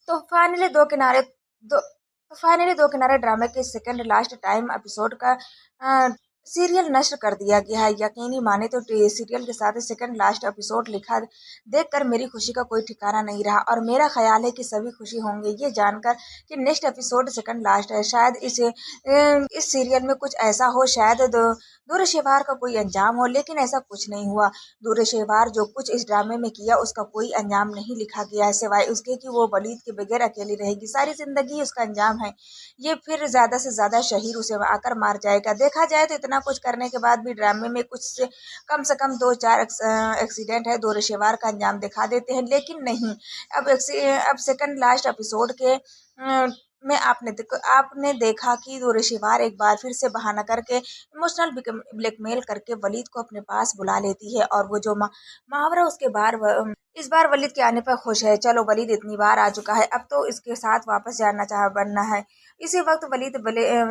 तो फाइनली दो किनारे ड्रामे के सेकंड लास्ट टाइम एपिसोड का सीरियल नष्ट कर दिया गया है। यकीनी माने तो सीरियल के साथ सेकंड लास्ट एपिसोड लिखा देखकर मेरी खुशी का कोई ठिकाना नहीं रहा और मेरा ख्याल है कि सभी खुशी होंगे ये जानकर कि नेक्स्ट एपिसोड सेकंड लास्ट है। शायद इस सीरियल में कुछ ऐसा हो, शायद दूरशेवार का कोई अंजाम हो, लेकिन ऐसा कुछ नहीं हुआ। दूरशेवार जो कुछ इस ड्रामे में किया उसका कोई अंजाम नहीं लिखा गया है, सिवाय उसके कि वो वलीद के बगैर अकेली रहेगी, सारी जिंदगी उसका अंजाम है ये, फिर ज्यादा से ज्यादा शहीर उसे आकर मार जाएगा। देखा जाए तो इतना कुछ करने के बाद भी ड्रामे में कुछ से कम दो चार एक्सीडेंट है दूरशेवार का अंजाम दिखा देते हैं, लेकिन नहीं। अब सेकंड लास्ट एपिसोड के में आपने देखा कि दूरशेवार एक बार फिर से बहाना करके इमोशनल ब्लैकमेल करके वलीद को अपने पास बुला लेती है और वो जो मुहावरा उसके इस बार वलीद के आने पर खुश है। चलो वलीद इतनी बार आ चुका है, अब तो इसके साथ वापस जाना चाह बनना है। इसी वक्त वलीद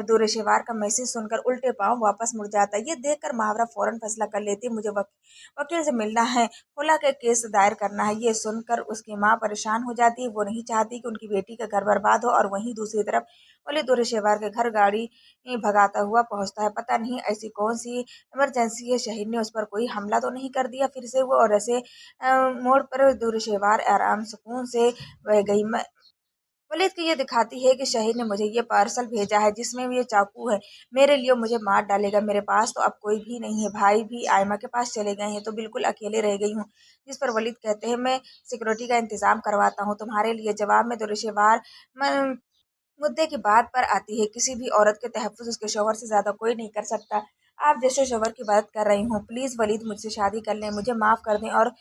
दूरशेवार का मैसेज सुनकर उल्टे पांव वापस मुड़ जाता है। ये देखकर मुहावरा फौरन फैसला कर लेती है, मुझे वकील से मिलना है, खुला के केस दायर करना है। ये सुनकर उसकी माँ परेशान हो जाती है, वो नहीं चाहती कि उनकी बेटी का घर बर्बाद हो। और वहीं दूसरी तरफ वलीद दूरशेवार के घर गाड़ी भगाता हुआ पहुंचता है। पता नहीं ऐसी कौन सी इमरजेंसी है, शहीद ने उस पर कोई हमला तो नहीं कर दिया फिर से वो, और ऐसे मोड़ पर दूरशेवार आराम सुकून से बह गई। पुलिस को ये दिखाती है कि शहीद ने मुझे ये पार्सल भेजा है जिसमें ये चाकू है, मेरे लिए मुझे मार डालेगा। मेरे पास तो अब कोई भी नहीं है, भाई भी आयमा के पास चले गए हैं, तो बिल्कुल अकेले रह गई हूँ। जिस पर वलीद कहते हैं मैं सिक्योरिटी का इंतजाम करवाता हूँ तुम्हारे लिए। जवाब में दुरुशेवार मुद्दे की बात पर आती है, किसी भी औरत के तहफ़्फ़ुज़ उसके शौहर से ज़्यादा कोई नहीं कर सकता। आप जैसे शौहर की बात कर रही हूँ, प्लीज़ वलीद मुझसे शादी कर लें, मुझे माफ़ कर दें और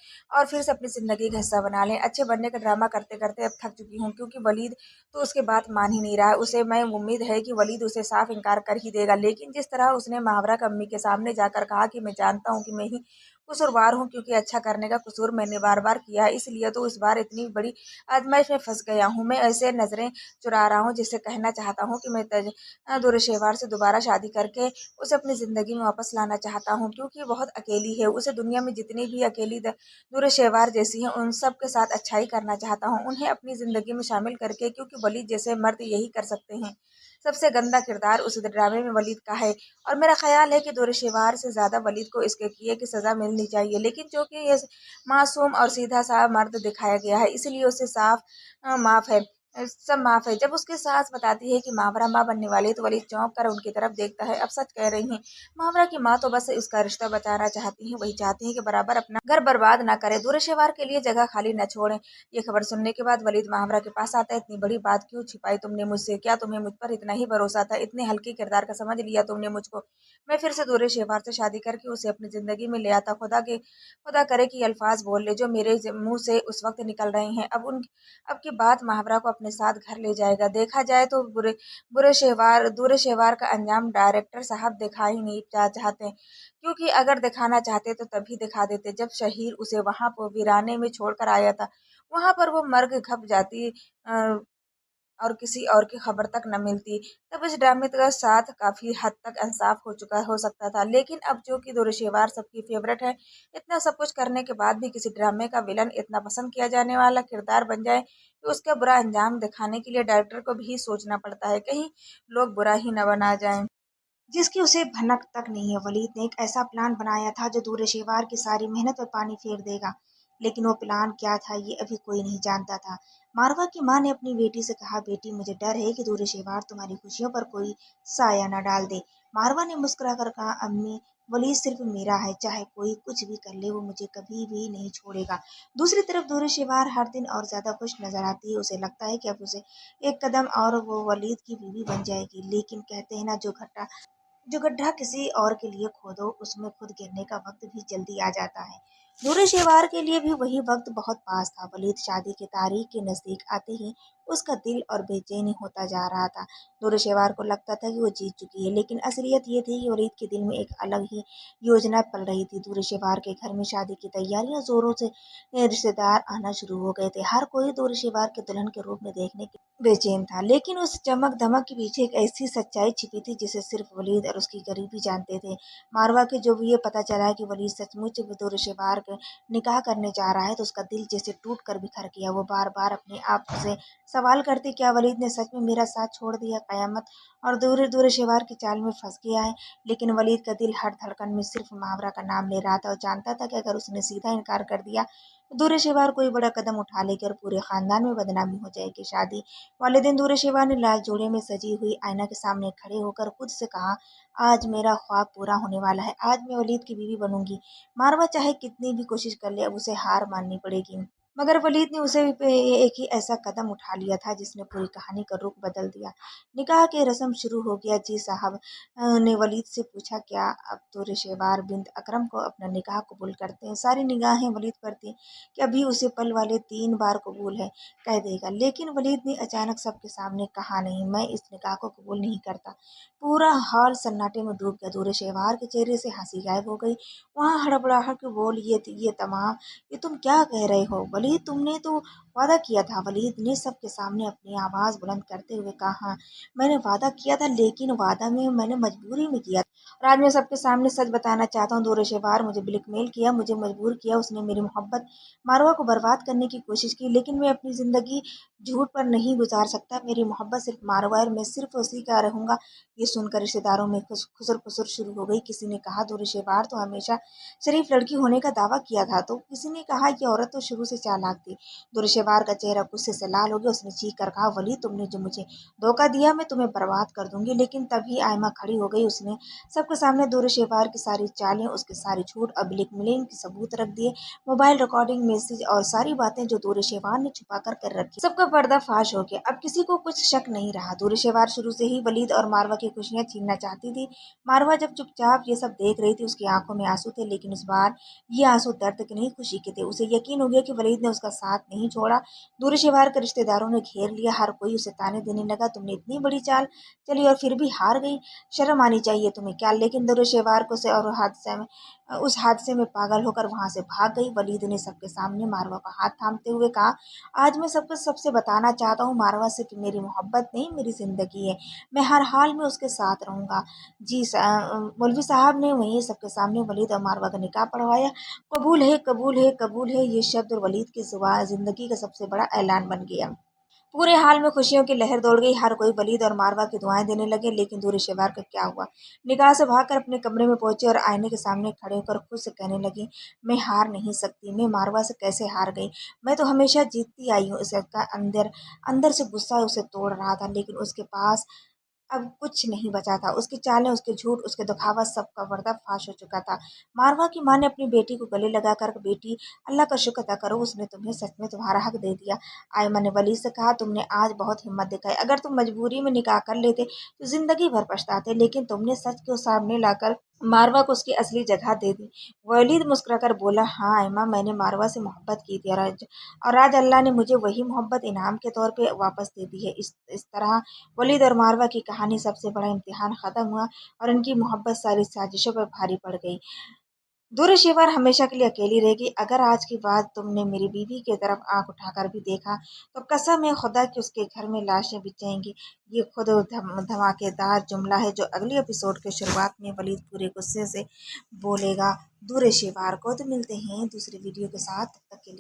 फिर से अपनी ज़िंदगी का हिस्सा बना लें। अच्छे बनने का ड्रामा करते-करते अब थक चुकी हूँ, क्योंकि वलीद तो उसकी बात मान ही नहीं रहा है। उसे मैं उम्मीद है कि वलीद उसे साफ इनकार कर ही देगा, लेकिन जिस तरह उसने मुहावरा की अम्मी के सामने जाकर कहा कि मैं जानता हूँ कि मैं ही कसूरवार हूँ, क्योंकि अच्छा करने का कसूर मैंने बार-बार किया है, इसलिए तो इस बार इतनी बड़ी आज़माइश में फँस गया हूँ। मैं ऐसे नज़रें चुरा रहा हूँ जिससे कहना चाहता हूँ कि मैं दूरशेवार से दोबारा शादी करके उसे अपनी ज़िंदगी में वापस लाना चाहता हूँ, क्योंकि बहुत अकेली है। उसे दुनिया में जितनी भी अकेली दूरशेवार जैसी हैं उन सब के साथ अच्छाई करना चाहता हूँ, उन्हें अपनी ज़िंदगी में शामिल करके, क्योंकि वलीद जैसे मर्द यही कर सकते हैं। सबसे गंदा किरदार उस ड्रामे में वलीद का है और मेरा ख्याल है कि दूरशेवार से ज़्यादा वलीद को इसके किए की सज़ा मिलनी चाहिए, लेकिन चूंकि ये मासूम और सीधा सा मर्द दिखाया गया है, इसलिए उसे माफ़ है, सब माफ़ है। जब उसकी सास बताती है कि मुहावरा माँ बनने वाली है, तो वलीद चौंक कर उनकी तरफ देखता है। अब सच कह रही हैं, मुहावरा की माँ तो बस उसका रिश्ता बचाना चाहती हैं, वही चाहती हैं कि बराबर अपना घर बर्बाद ना करे, दूरशेवार के लिए जगह खाली न छोड़े। ये खबर सुनने के बाद वलीद मुहावरा के पास आता है, इतनी बड़ी बात क्यों छिपाई तुमने मुझसे? क्या तुम्हें मुझ पर इतना ही भरोसा था? इतने हल्के किरदार का समझ लिया तुमने मुझको? मैं फिर से दूरशेवार से शादी करके उसे अपनी जिंदगी में ले आता। खुदा करे कि ये अल्फाज बोल ले जो मेरे मुंह से उस वक्त निकल रहे हैं। अब की बात मुहावरा को अपने साथ घर ले जाएगा। देखा जाए तो बुरे शेवार का अंजाम डायरेक्टर साहब दिखा ही नहीं चाहते, क्योंकि अगर दिखाना चाहते तो तभी दिखा देते जब शहीर उसे वहां पर वीराने में छोड़कर आया था। वहां पर वो मर्ग खप जाती और किसी और की खबर तक न मिलती। तब इस ड्रामे का साथ काफी हद तक इंसाफ हो सकता था, लेकिन अब जो कि दूरशेवार सबकी फेवरेट है, इतना सब कुछ करने के बाद भी किसी ड्रामे का विलन इतना पसंद किया जाने वाला किरदार बन जाए कि उसका बुरा अंजाम दिखाने के लिए डायरेक्टर को भी सोचना पड़ता है, कहीं लोग बुरा ही न बना जाएं, जिसकी उसे भनक तक नहीं है। वलीद ने एक ऐसा प्लान बनाया था जो दूरशेवार की सारी मेहनत पर पानी फेर देगा, लेकिन वो प्लान क्या था ये अभी कोई नहीं जानता था। मारवा की माँ ने अपनी बेटी से कहा, बेटी मुझे डर है कि दूरशेवार तुम्हारी खुशियों पर कोई साया न डाल दे। मारवा ने मुस्कुरा कर कहा, अम्मी वलीद सिर्फ मेरा है, चाहे कोई कुछ भी कर ले वो मुझे कभी भी नहीं छोड़ेगा। दूसरी तरफ दूरशेवार हर दिन और ज्यादा खुश नजर आती है, उसे लगता है कि अब उसे एक कदम और वो वलीद की बीवी बन जाएगी, लेकिन कहते हैं ना जो गड्ढा किसी और के लिए खोदो उसमें खुद गिरने का वक्त भी जल्दी आ जाता है। नूरे के लिए भी वही वक्त बहुत पास था। वलीद शादी की तारीख के नजदीक आते ही उसका दिल और बेचैनी होता जा रहा था। नूरे को लगता था कि वो जीत चुकी है, लेकिन असलियत ये थी कि वलीद के दिल में एक अलग ही योजना पल रही थी। नूरे के घर में शादी की तैयारियां जोरों से रिश्तेदार आना शुरू हो गए थे। हर कोई नूरे के दुल्हन के रूप में देखने के बेचैन था, लेकिन उस चमक धमक के पीछे एक ऐसी सच्चाई छिपी थी जिसे सिर्फ वलीद और उसकी गरीबी जानते थे। मारवा के जब ये पता चला कि वलीद सचमुच दूरशेवार के निकाह करने जा रहा है, तो उसका दिल जैसे टूट कर बिखर गया। वो बार बार अपने आप से सवाल करती, क्या वलीद ने सच में मेरा साथ छोड़ दिया? कयामत और दूर दूर शिवार की चाल में फंस गया है। लेकिन वलीद का दिल हर धड़कन में सिर्फ मुहावरा का नाम ले रहा था और जानता था कि अगर उसने सीधा इनकार कर दिया तो दूर शिवार कोई बड़ा कदम उठा लेगी और पूरे खानदान में बदनामी हो जाएगी। शादी वाले दिन दूर शिवार ने लाल जोड़े में सजी हुई आईना के सामने खड़े होकर खुद से कहा, आज मेरा ख्वाब पूरा होने वाला है, आज मैं वलीद की बीवी बनूंगी। मारवा चाहे कितनी भी कोशिश कर ले, अब उसे हार माननी पड़ेगी। मगर वलीद ने उसे भी एक ही ऐसा कदम उठा लिया था जिसने पूरी कहानी का रुख बदल दिया। निकाह की रस्म शुरू हो गया। जी साहब ने वलीद से पूछा, क्या अब तो रिशेवार बिन्त अकरम को अपना निकाह कबूल करते हैं? सारी निगाहें वलीद पर थी कि अभी उसे पल वाले 3 बार कबूल है कह देगा। लेकिन वलीद ने अचानक सबके सामने कहा, नहीं, मैं इस निकाह को कबूल नहीं करता। पूरा हॉल सन्नाटे में डूब गया। दूर शेवार के चेहरे से हंसी गायब हो गई। वहाँ हड़बड़ाहट के बोल ये तमाम, ये तुम क्या कह रहे हो वलीद? तुमने तो वादा किया था। वलीद ने सबके सामने अपनी आवाज बुलंद करते हुए कहा, हाँ, मैंने वादा किया था, लेकिन वादा में मैंने मजबूरी में किया था। और आज मैं सबके सामने सच बताना चाहता हूँ, दूर-ए-शेवार मुझे ब्लैकमेल किया, मुझे मजबूर किया। उसने मेरी मोहब्बत मारवा को बर्बाद करने की कोशिश की, लेकिन मैं अपनी जिंदगी झूठ पर नहीं गुजार सकता। मेरी मोहब्बत सिर्फ मारवा है और मैं सिर्फ उसी का रहूंगा। ये सुनकर रिश्तेदारों में खुसर फुसर शुरू हो गई। किसी ने कहा, दूर-ए-शेवार तो हमेशा शरीफ लड़की होने का दावा किया था, तो किसी ने कहा ये औरत तो शुरू से चालाक थी। दुर्शेवार का चेहरा गुस्से से लाल हो गया। उसने चीख कर कहा, वली, तुमने जो मुझे धोखा दिया, मैं तुम्हें बर्बाद कर दूंगी। लेकिन तभी आयमा खड़ी हो गई। उसने सबके सामने दुर्शेवार की सारी चालें, उसके सारी झूठ और ब्लैकमेलिंग के सबूत रख दिए। मोबाइल रिकॉर्डिंग, मैसेज और सारी बातें जो दुर्शेवार ने छुपा कर रखी, सबका पर्दाफाश हो गया। अब किसी को कुछ शक नहीं रहा। दुर्शेवार शुरू से ही वलीद और मारवा की खुशियां छीनना चाहती थी। मारवा जब चुपचाप ये सब देख रही थी, उसकी आंखों में आंसू थे, लेकिन इस बार ये आंसू दर्द के नहीं, खुशी के थे। उसे यकीन हो गया कि वलीद ने उसका साथ नहीं छोड़ा। दूर शिवार के रिश्तेदारों ने घेर लिया। हर कोई उसे ताने देने लगा, तुमने इतनी बड़ी चाल चली और फिर भी हार गई, शर्म आनी चाहिए तुम्हें क्या? लेकिन दूर शिवार को से और हादसे में उस हादसे में पागल होकर वहां से भाग गई। वलीद ने सबके सामने मारवा का हाथ थामते हुए कहा, आज मैं सबको सबसे बताना चाहता हूँ मारवा से कि मेरी मोहब्बत नहीं, मेरी जिंदगी है। मैं हर हाल में उसके साथ रहूंगा। जी मौलवी साहब ने वहीं सबके सामने वलीद और मारवा का निकाह पढ़वाया। कबूल है, कबूल है, कबूल है, ये शब्द वलीद की जुबान जिंदगी का सबसे बड़ा ऐलान बन गया। पूरे हाल में खुशियों की लहर दौड़ गई। हर कोई वलीद और मारवा की दुआएं देने लगे। लेकिन दूर शेवार का क्या हुआ? निकाह से भागकर अपने कमरे में पहुंची और आईने के सामने खड़े होकर खुद से कहने लगी, मैं हार नहीं सकती। मैं मारवा से कैसे हार गई? मैं तो हमेशा जीतती आई हूँ। इसका अंदर अंदर से गुस्सा उसे तोड़ रहा था, लेकिन उसके पास अब कुछ नहीं बचा था। उसकी चालें, उसके झूठ, उसके दिखावा, सबका पर्दाफाश हो चुका था। मारवा की माँ ने अपनी बेटी को गले लगाकर, बेटी, अल्लाह का शुक्र अदा करो, उसने तुम्हें सच में तुम्हारा हक दे दिया। आयमा ने वली से कहा, तुमने आज बहुत हिम्मत दिखाई। अगर तुम मजबूरी में निकाह कर लेते तो जिंदगी भर पछताते, लेकिन तुमने सच को सामने लाकर मारवा को उसकी असली जगह दे दी। वलीद मुस्कुराकर बोला, हाँ आयमा, मैंने मारवा से मोहब्बत की थी और आज अल्लाह ने मुझे वही मोहब्बत इनाम के तौर पे वापस दे दी है। इस तरह वलीद और मारवा की कहानी सबसे बड़ा इम्तिहान खत्म हुआ और इनकी मोहब्बत सारी साजिशों पर भारी पड़ गई। दूर शिवर हमेशा के लिए अकेली रहेगी। अगर आज की बात तुमने मेरी बीवी की तरफ आंख उठाकर भी देखा तो कसम है खुदा कि उसके घर में लाशें बिछेंगी। ये खुद धमाकेदार जुमला है जो अगले एपिसोड के शुरुआत में वलीद पूरे गुस्से से बोलेगा दूर शिवार को। तो मिलते हैं दूसरी वीडियो के साथ, तब तक के लिए।